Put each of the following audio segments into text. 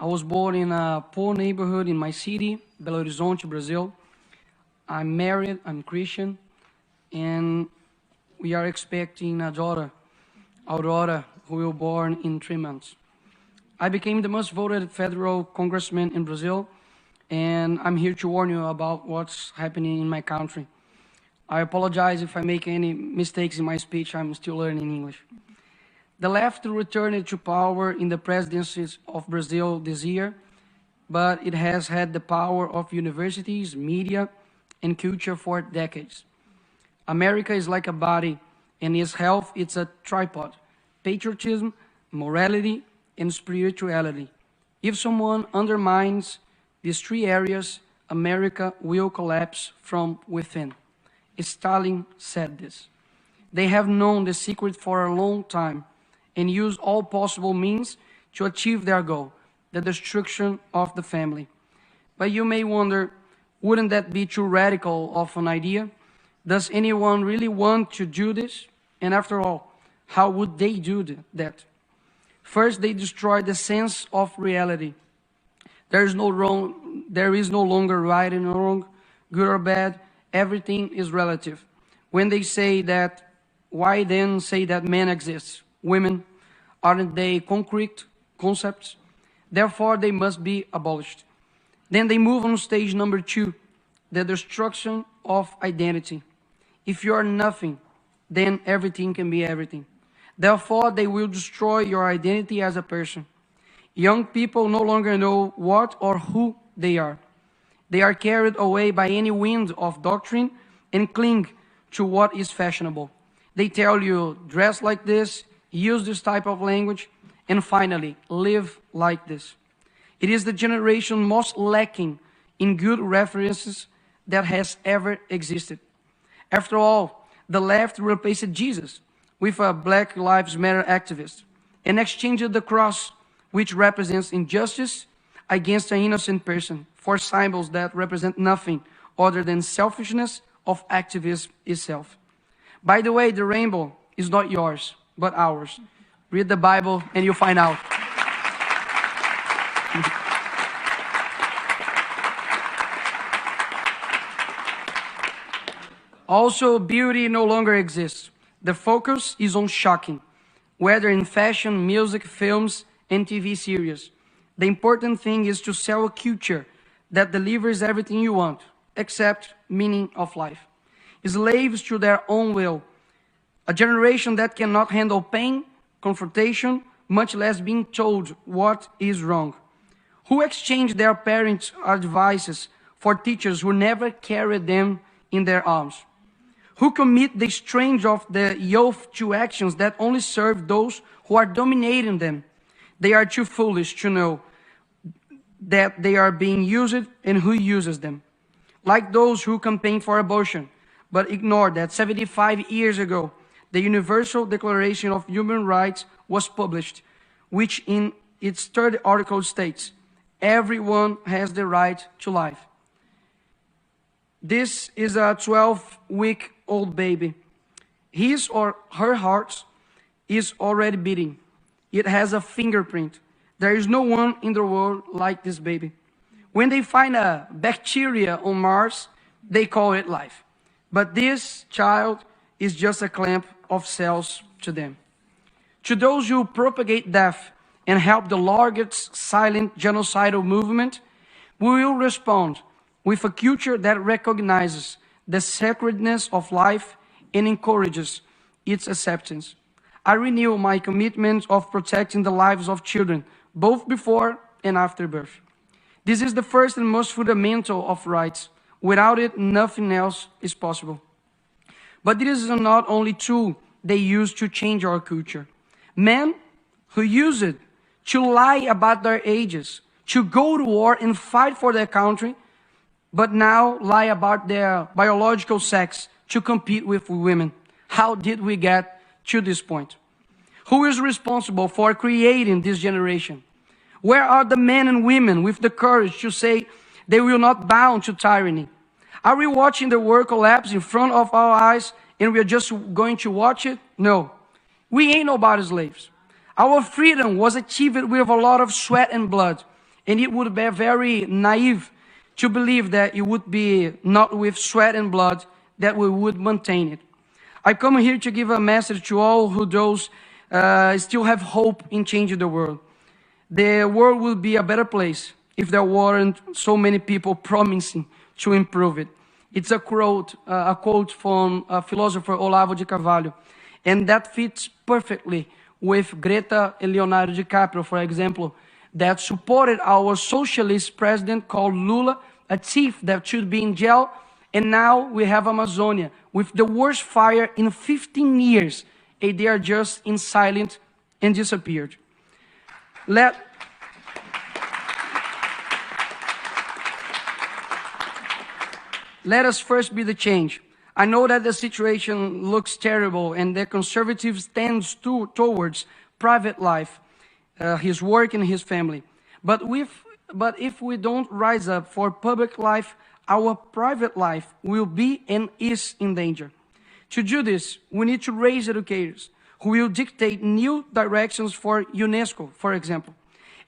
I was born in a poor neighborhood in my city, Belo Horizonte, Brazil. I'm married, I'm Christian, and we are expecting a daughter, Aurora, who will be born in 3 months. I became the most voted federal congressman in Brazil, and I'm here to warn you about what's happening in my country. I apologize if I make any mistakes in my speech, I'm still learning English. The left returned to power in the presidencies of Brazil this year, but it has had the power of universities, media, and culture for decades. America is like a body, and its health is a tripod: patriotism, morality, and spirituality. If someone undermines these 3 areas, America will collapse from within. Stalin said this. They have known the secret for a long time and use all possible means to achieve their goal, the destruction of the family. But you may wonder, wouldn't that be too radical of an idea? Does anyone really want to do this? And after all, how would they do that? First, they destroy the sense of reality. There is no longer right and wrong, good or bad. Everything is relative. When they say that, why then say that man exists? Women, aren't they concrete concepts? Therefore, they must be abolished. Then they move on stage number 2, the destruction of identity. If you are nothing, then everything can be everything. Therefore, they will destroy your identity as a person. Young people no longer know what or who they are. They are carried away by any wind of doctrine and cling to what is fashionable. They tell you, dress like this, use this type of language, and finally, live like this. It is the generation most lacking in good references that has ever existed. After all, the left replaced Jesus with a Black Lives Matter activist and exchanged the cross, which represents injustice, against an innocent person for symbols that represent nothing other than selfishness of activism itself. By the way, the rainbow is not yours, but ours. Read the Bible and you'll find out. Also, beauty no longer exists. The focus is on shocking, whether in fashion, music, films, and TV series. The important thing is to sell a culture that delivers everything you want, except meaning of life. Slaves to their own will. A generation that cannot handle pain, confrontation, much less being told what is wrong. Who exchange their parents' advices for teachers who never carried them in their arms? Who commit the strange of the youth to actions that only serve those who are dominating them? They are too foolish to know that they are being used and who uses them. Like those who campaign for abortion, but ignore that 75 years ago, the Universal Declaration of Human Rights was published, which in its 3rd article states, everyone has the right to life. This is a 12-week-old baby. His or her heart is already beating. It has a fingerprint. There is no one in the world like this baby. When they find a bacteria on Mars, they call it life. But this child is just a clump of cells to them. To those who propagate death and help the largest silent genocidal movement, we will respond with a culture that recognizes the sacredness of life and encourages its acceptance. I renew my commitment of protecting the lives of children, both before and after birth. This is the first and most fundamental of rights. Without it, nothing else is possible. But this is not only tool they use to change our culture. Men who use it to lie about their ages, to go to war and fight for their country, but now lie about their biological sex to compete with women. How did we get to this point? Who is responsible for creating this generation? Where are the men and women with the courage to say they will not bow to tyranny? Are we watching the world collapse in front of our eyes and we are just going to watch it? No. We ain't nobody's slaves. Our freedom was achieved with a lot of sweat and blood. And it would be very naive to believe that it would be not with sweat and blood that we would maintain it. I come here to give a message to all who those still have hope in changing the world. The world will be a better place if there weren't so many people promising to improve it. It's a quote from philosopher Olavo de Carvalho, and that fits perfectly with Greta and Leonardo DiCaprio, for example, that supported our socialist president called Lula, a thief that should be in jail, and now we have Amazonia with the worst fire in 15 years, and they are just in silence and disappeared. Let us first be the change. I know that the situation looks terrible and the conservatives tends towards private life, his work and his family. But if we don't rise up for public life, our private life will be and is in danger. To do this, we need to raise educators who will dictate new directions for UNESCO, for example.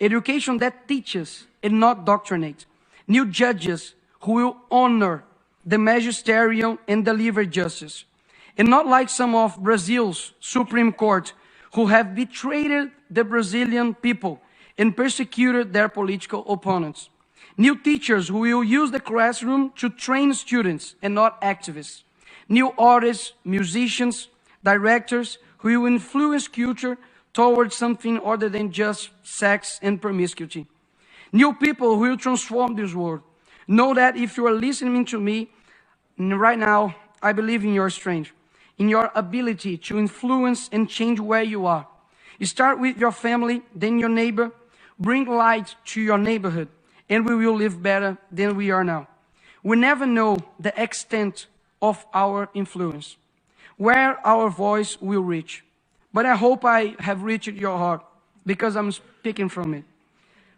Education that teaches and not doctrinates. New judges who will honor the magisterium and deliver justice. And not like some of Brazil's Supreme Court who have betrayed the Brazilian people and persecuted their political opponents. New teachers who will use the classroom to train students and not activists. New artists, musicians, directors who will influence culture towards something other than just sex and promiscuity. New people who will transform this world. Know that if you are listening to me right now, I believe in your strength, in your ability to influence and change where you are. You start with your family, then your neighbor. Bring light to your neighborhood, and we will live better than we are now. We never know the extent of our influence, where our voice will reach. But I hope I have reached your heart, because I'm speaking from it.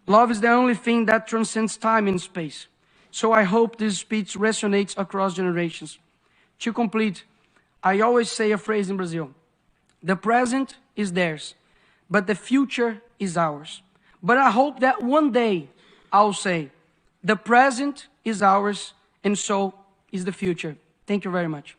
Love is the only thing that transcends time and space. So I hope this speech resonates across generations. To complete, I always say a phrase in Brazil. The present is theirs, but the future is ours. But I hope that one day I'll say, the present is ours, and so is the future. Thank you very much.